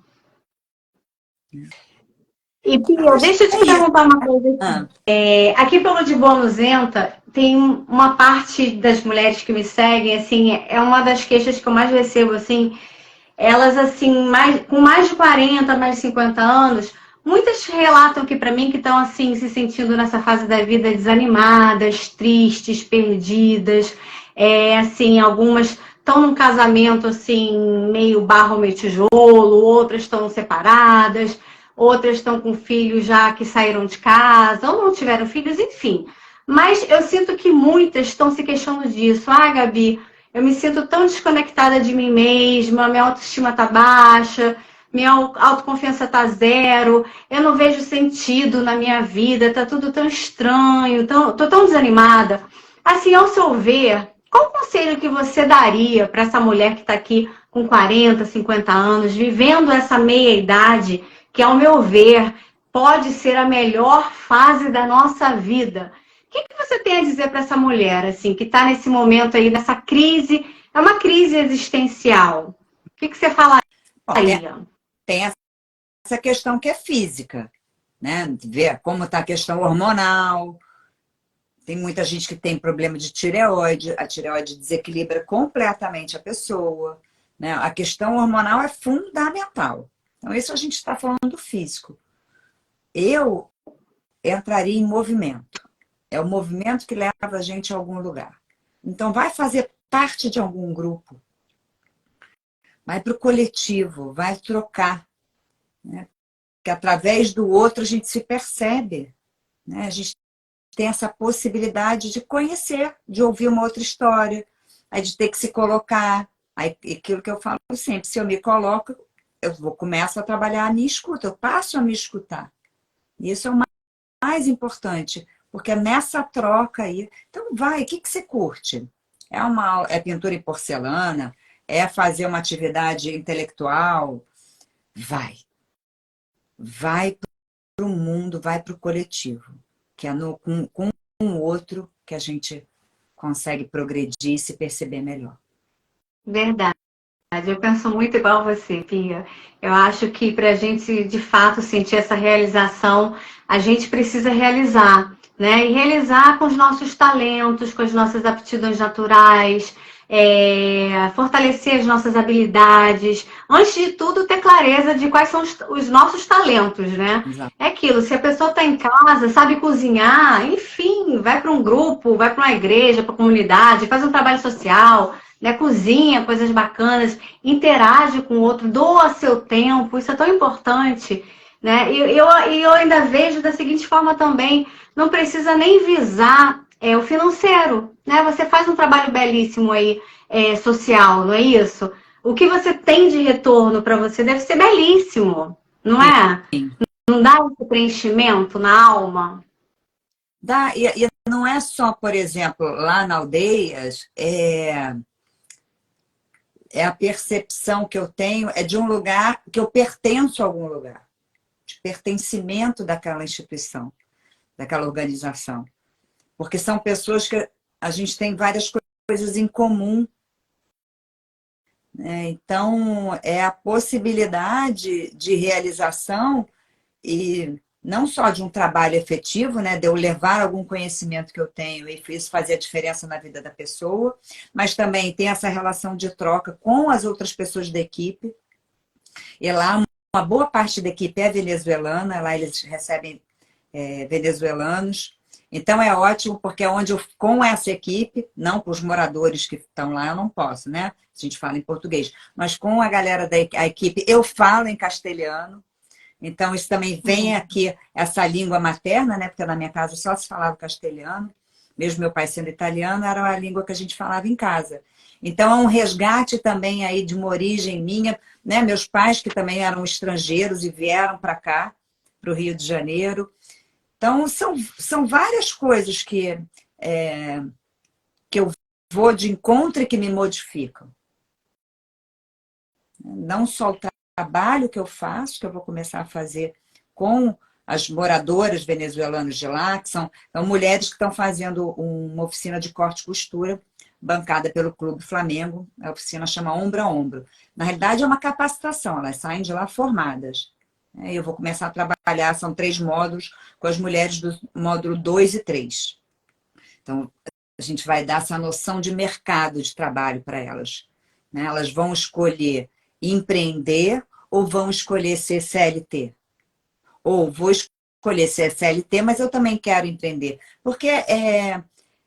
E, Pia, Mas deixa eu te é isso. perguntar uma coisa. Ah, Aqui pelo De Boa Nuzenta, tem uma parte das mulheres que me seguem, assim, é uma das queixas que eu mais recebo, assim, elas, assim, com mais de 40, mais de 50 anos, muitas relatam aqui pra mim que estão, assim, se sentindo nessa fase da vida desanimadas, tristes, perdidas, assim, algumas estão num casamento, assim, meio barro, meio tijolo, outras estão separadas, outras estão com filhos já que saíram de casa, ou não tiveram filhos, enfim. Mas eu sinto que muitas estão se queixando disso. Gabi, eu me sinto tão desconectada de mim mesma, minha autoestima tá baixa, minha autoconfiança tá zero, eu não vejo sentido na minha vida, tá tudo tão estranho, tô tão desanimada. Assim, ao seu ver, qual o conselho que você daria para essa mulher que está aqui com 40, 50 anos, vivendo essa meia-idade, que, ao meu ver, pode ser a melhor fase da nossa vida? O que você tem a dizer para essa mulher, assim, que está nesse momento aí, nessa crise, é uma crise existencial? O que você falaria? bom, tem essa questão que é física, né? Ver como está a questão hormonal. Tem muita gente que tem problema de tireoide, a tireoide desequilibra completamente a pessoa, né? A questão hormonal é fundamental. Então, isso a gente está falando do físico. Eu entraria em movimento. É o movimento que leva a gente a algum lugar. Então, vai fazer parte de algum grupo. Vai para o coletivo, vai trocar. Né? Porque através do outro a gente se percebe. Né? A gente tem essa possibilidade de conhecer, de ouvir uma outra história, aí de ter que se colocar. Aí, aquilo que eu falo sempre, se eu me coloco, começo a trabalhar a minha escuta, eu passo a me escutar. E isso é o mais importante, porque é nessa troca aí. Então vai, o que você curte? É pintura em porcelana? É fazer uma atividade intelectual? Vai. Vai para o mundo, vai para o coletivo. Que é com o outro que a gente consegue progredir e se perceber melhor. Verdade. Eu penso muito igual a você, Pia. Eu acho que para a gente, de fato, sentir essa realização, a gente precisa realizar, né? E realizar com os nossos talentos, com as nossas aptidões naturais, fortalecer as nossas habilidades. Antes de tudo, ter clareza de quais são os nossos talentos, né? Exato. É aquilo, se a pessoa está em casa, sabe cozinhar, enfim, vai para um grupo, vai para uma igreja, para a comunidade, faz um trabalho social, né? Cozinha coisas bacanas, interage com o outro, doa seu tempo, isso é tão importante, né? E eu ainda vejo da seguinte forma também, não precisa nem visar o financeiro, né? Você faz um trabalho belíssimo aí, social, não é isso? O que você tem de retorno para você deve ser belíssimo, não é? Sim. Não dá esse preenchimento na alma? Dá, e não é só, por exemplo, lá na Aldeias, é a percepção que eu tenho, é de um lugar que eu pertenço a algum lugar, de pertencimento daquela instituição, daquela organização. Porque são pessoas que a gente tem várias coisas em comum, né? Então, é a possibilidade de realização e não só de um trabalho efetivo, né, de eu levar algum conhecimento que eu tenho e isso fazer a diferença na vida da pessoa, mas também tem essa relação de troca com as outras pessoas da equipe. E lá, uma boa parte da equipe é venezuelana, lá eles recebem venezuelanos. Então é ótimo, porque é onde eu, com essa equipe, não com os moradores que estão lá, eu não posso, né? A gente fala em português, mas com a galera da equipe, eu falo em castelhano. Então, isso também vem aqui, essa língua materna, né? Porque na minha casa só se falava castelhano. Mesmo meu pai sendo italiano, era a língua que a gente falava em casa. Então, é um resgate também aí de uma origem minha, né? Meus pais, que também eram estrangeiros e vieram para cá, para o Rio de Janeiro. Então, são várias coisas que eu vou de encontro e que me modificam. Não só o trabalho que eu faço, que eu vou começar a fazer com as moradoras venezuelanas de lá, que são mulheres que estão fazendo uma oficina de corte e costura, bancada pelo Clube Flamengo. A oficina chama Ombro a Ombro. Na realidade, é uma capacitação, elas saem de lá formadas. Eu vou começar a trabalhar, são 3 módulos, com as mulheres do módulo 2 e 3. Então, a gente vai dar essa noção de mercado de trabalho para elas. Elas vão escolher empreender ou vão escolher ser CLT? Ou vou escolher ser CLT, mas eu também quero empreender. Porque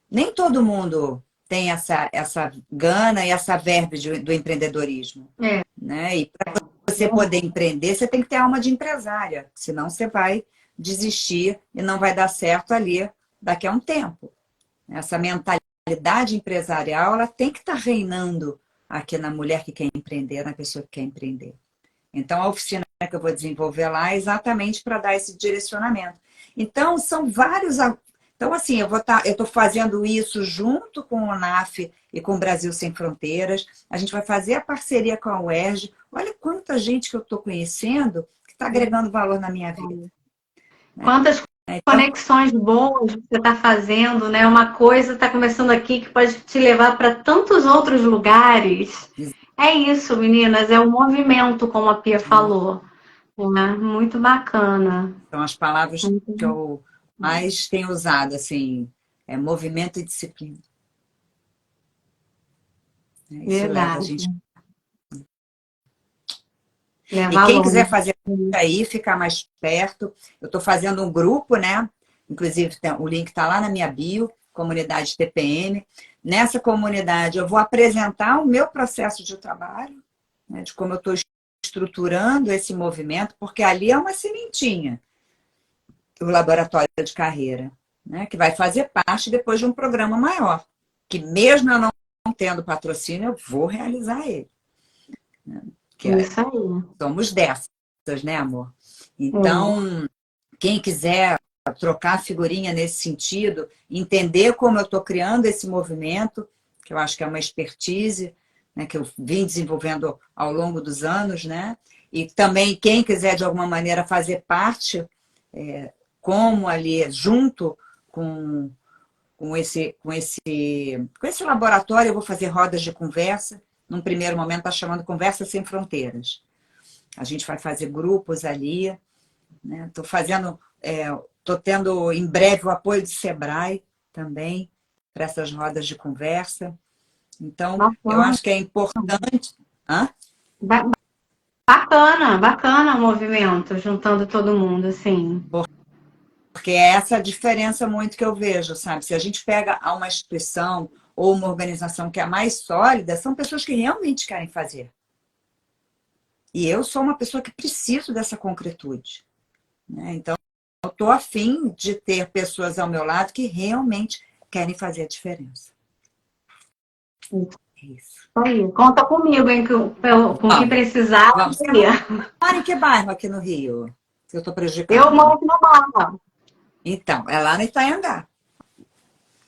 nem todo mundo tem essa gana e essa verve do empreendedorismo. Né? E para você poder empreender, você tem que ter alma de empresária. Senão você vai desistir e não vai dar certo ali daqui a um tempo. Essa mentalidade empresarial, ela tem que estar reinando aqui na mulher que quer empreender, na pessoa que quer empreender. Então, a oficina que eu vou desenvolver lá é exatamente para dar esse direcionamento. Então, são vários... Então, assim, eu estou fazendo isso junto com o NAF e com o Brasil Sem Fronteiras. A gente vai fazer a parceria com a UERJ. Olha quanta gente que eu estou conhecendo que está agregando valor na minha vida. Quantas conexões boas você está fazendo, né? Uma coisa está começando aqui que pode te levar para tantos outros lugares. É isso, meninas, é o movimento, como a Pia falou. Muito bacana. São as palavras que eu mais tenho usado, assim, movimento e disciplina. Isso Verdade. leva a gente... E quem quiser fazer aí, ficar mais perto, eu estou fazendo um grupo, né? Inclusive, o link está lá na minha bio, comunidade TPM. Nessa comunidade, eu vou apresentar o meu processo de trabalho, né, de como eu estou estruturando esse movimento, porque ali é uma sementinha, o laboratório de carreira, né, que vai fazer parte depois de um programa maior, que mesmo eu não tendo patrocínio, eu vou realizar ele. Né? Isso aí. Somos dessas, né, amor? Então, quem quiser trocar figurinha nesse sentido, entender como eu estou criando esse movimento, que eu acho que é uma expertise, né, que eu vim desenvolvendo ao longo dos anos, né? E também quem quiser, de alguma maneira, fazer parte, como ali, junto com esse laboratório, eu vou fazer rodas de conversa. Num primeiro momento, está chamando Conversa Sem Fronteiras. A gente vai fazer grupos ali. Estou tendo em breve o apoio do Sebrae também, para essas rodas de conversa. Então, eu Bacana. acho que é importante. Hã? Ba- Bacana, bacana o movimento, juntando todo mundo, assim. Porque é essa a diferença muito que eu vejo, sabe? Se a gente pega uma instituição ou uma organização que é mais sólida, são pessoas que realmente querem fazer. E eu sou uma pessoa que preciso dessa concretude, né? Então, eu estou afim de ter pessoas ao meu lado que realmente querem fazer a diferença. É isso. Aí, conta comigo, hein, com o que Vamos, precisar. vamos. Você mora em que bairro aqui no Rio? Que eu estou Eu prejudicada. moro aqui na Barra. Então, é lá no Itaiangá.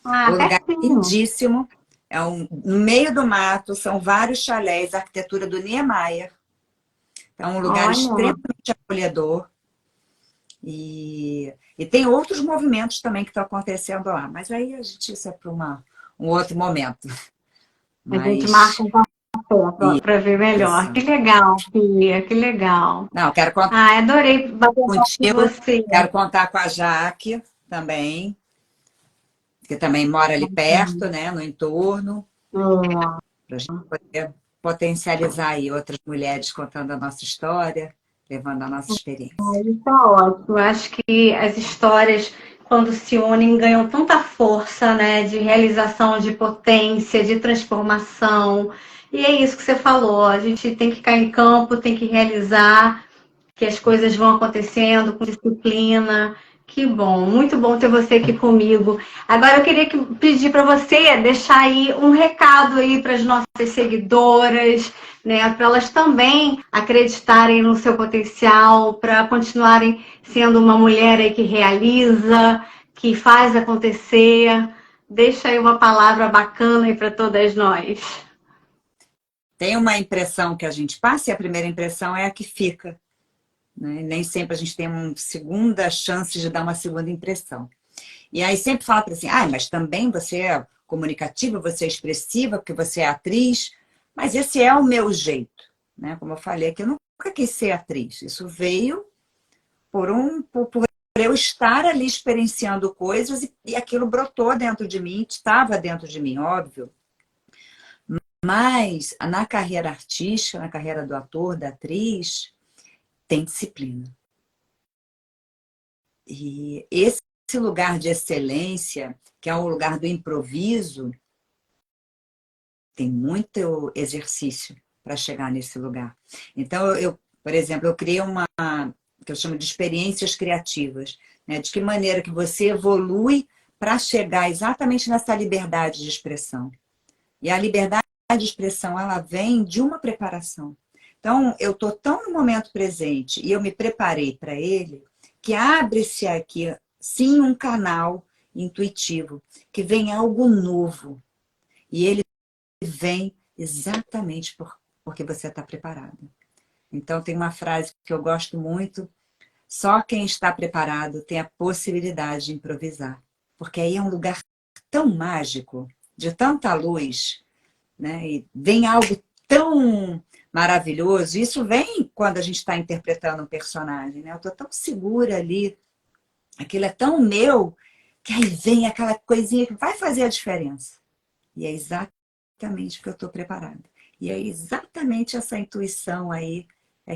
O Ah, lugar é pertinho. lindíssimo. No meio do mato, são vários chalés, a arquitetura do Niemeyer. É um lugar Olha, extremamente acolhedor. E tem outros movimentos também que estão acontecendo lá. Mas aí isso é para um outro momento. a gente marca Mas um café para ver melhor. isso. Que legal, Pia, que legal. Não, quero contar Ah, adorei bater papo com contigo, você. quero contar com a Jaque também, que também mora ali perto, né, no entorno, É. para a gente poder potencializar aí outras mulheres contando a nossa história, levando a nossa experiência. Isso é ótimo. Eu acho que as histórias, quando se unem, ganham tanta força, né? De realização, de potência, de transformação. E é isso que você falou. A gente tem que cair em campo, tem que realizar, que as coisas vão acontecendo com disciplina. Que bom, muito bom ter você aqui comigo. Agora eu queria pedir para você deixar aí um recado aí para as nossas seguidoras, né, para elas também acreditarem no seu potencial, para continuarem sendo uma mulher aí que realiza, que faz acontecer. Deixa aí uma palavra bacana aí para todas nós. Tem uma impressão que a gente passa e a primeira impressão é a que fica, né? Nem sempre a gente tem uma segunda chance de dar uma segunda impressão. E aí sempre fala para assim, mas também você é comunicativa, você é expressiva, porque você é atriz, mas esse é o meu jeito, né? Como eu falei, que eu nunca quis ser atriz. Isso veio por eu estar ali experienciando coisas e aquilo brotou dentro de mim, estava dentro de mim, óbvio. Mas na carreira artística, na carreira do ator, da atriz, tem disciplina. E esse lugar de excelência, que é o lugar do improviso, tem muito exercício para chegar nesse lugar. Então, por exemplo, eu criei uma que eu chamo de experiências criativas, né? De que maneira que você evolui para chegar exatamente nessa liberdade de expressão. E a liberdade de expressão, ela vem de uma preparação. Então, eu estou tão no momento presente e eu me preparei para ele, que abre-se aqui, sim, um canal intuitivo, que vem algo novo. E ele vem exatamente porque você está preparada. Então, tem uma frase que eu gosto muito: só quem está preparado tem a possibilidade de improvisar. Porque aí é um lugar tão mágico, de tanta luz, né? E vem algo tão maravilhoso. Isso vem quando a gente está interpretando um personagem, né? Eu estou tão segura ali, aquilo é tão meu, que aí vem aquela coisinha que vai fazer a diferença. E é exatamente porque eu estou preparada. E é exatamente essa intuição aí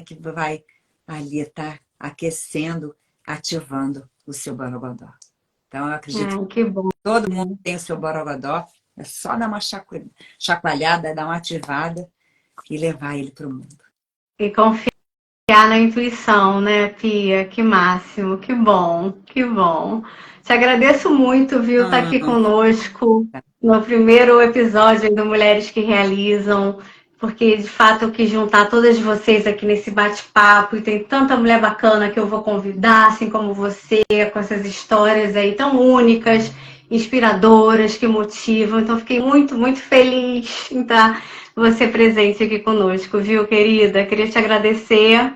que vai ali estar aquecendo, ativando o seu borogodó. Então, eu acredito que Que bom. todo mundo tem o seu borogodó. É só dar uma chacoalhada, dar uma ativada e levar ele para o mundo. E confiar na intuição, né, Pia? Que máximo, que bom, que bom. Te agradeço muito, viu, estar aqui conosco no primeiro episódio do Mulheres que Realizam, porque de fato eu quis juntar todas vocês aqui nesse bate-papo e tem tanta mulher bacana que eu vou convidar, assim como você, com essas histórias aí tão únicas, inspiradoras, que motivam. Então fiquei muito, muito feliz em estar você presente aqui conosco, viu, querida? Queria te agradecer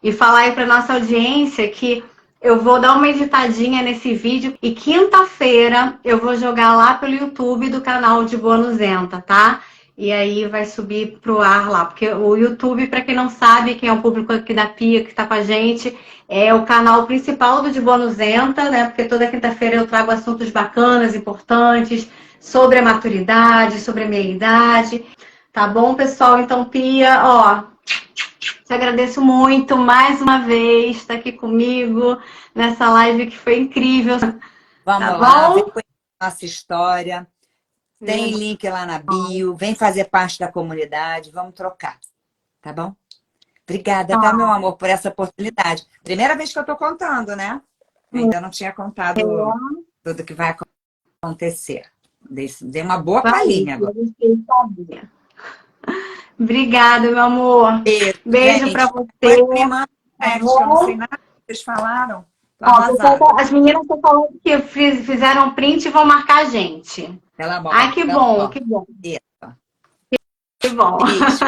e falar aí para nossa audiência que eu vou dar uma editadinha nesse vídeo e quinta-feira eu vou jogar lá pelo YouTube do canal de Bonusenta, tá? E aí vai subir pro ar lá, porque o YouTube, para quem não sabe, quem é o público aqui da Pia que está com a gente, é o canal principal do De Bonusenta, né? Porque toda quinta-feira eu trago assuntos bacanas, importantes, sobre a maturidade, sobre a meia-idade. Tá bom, pessoal? Então, Pia, ó, te agradeço muito mais uma vez estar aqui comigo nessa live que foi incrível. Vamos Tá lá, bom? vem conhecer a nossa história. Tem link lá na bio, vem fazer parte da comunidade, vamos trocar, tá bom? Obrigada, tá, meu amor, por essa oportunidade. Primeira vez que eu tô contando, né? Eu ainda não tinha contado tudo que vai acontecer. Dei uma boa palhinha agora. Obrigada, meu amor. Beijo gente, pra você. Me manda direct, eu não sei nada que vocês falaram. Tô Ó, arrasada. as meninas estão falando que fizeram print e vão marcar a gente. Pela mão. Ai, que bom, que bom. Isso. Que bom. Isso.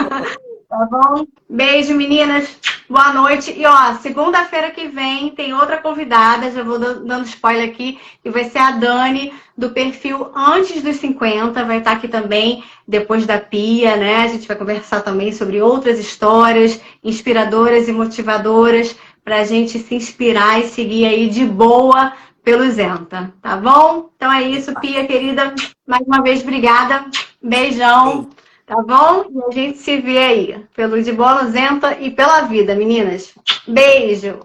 Tá bom? Beijo, meninas. Boa noite. E ó, segunda-feira que vem tem outra convidada, já vou dando spoiler aqui, que vai ser a Dani, do perfil Antes dos 50, vai estar aqui também, depois da Pia, né? A gente vai conversar também sobre outras histórias inspiradoras e motivadoras pra gente se inspirar e seguir aí de boa pelo Zenta, tá bom? Então é isso, Pia, querida. Mais uma vez, obrigada. Beijão. Tá bom? E a gente se vê aí, pelo De Boa no Zenta e pela vida, meninas. Beijo!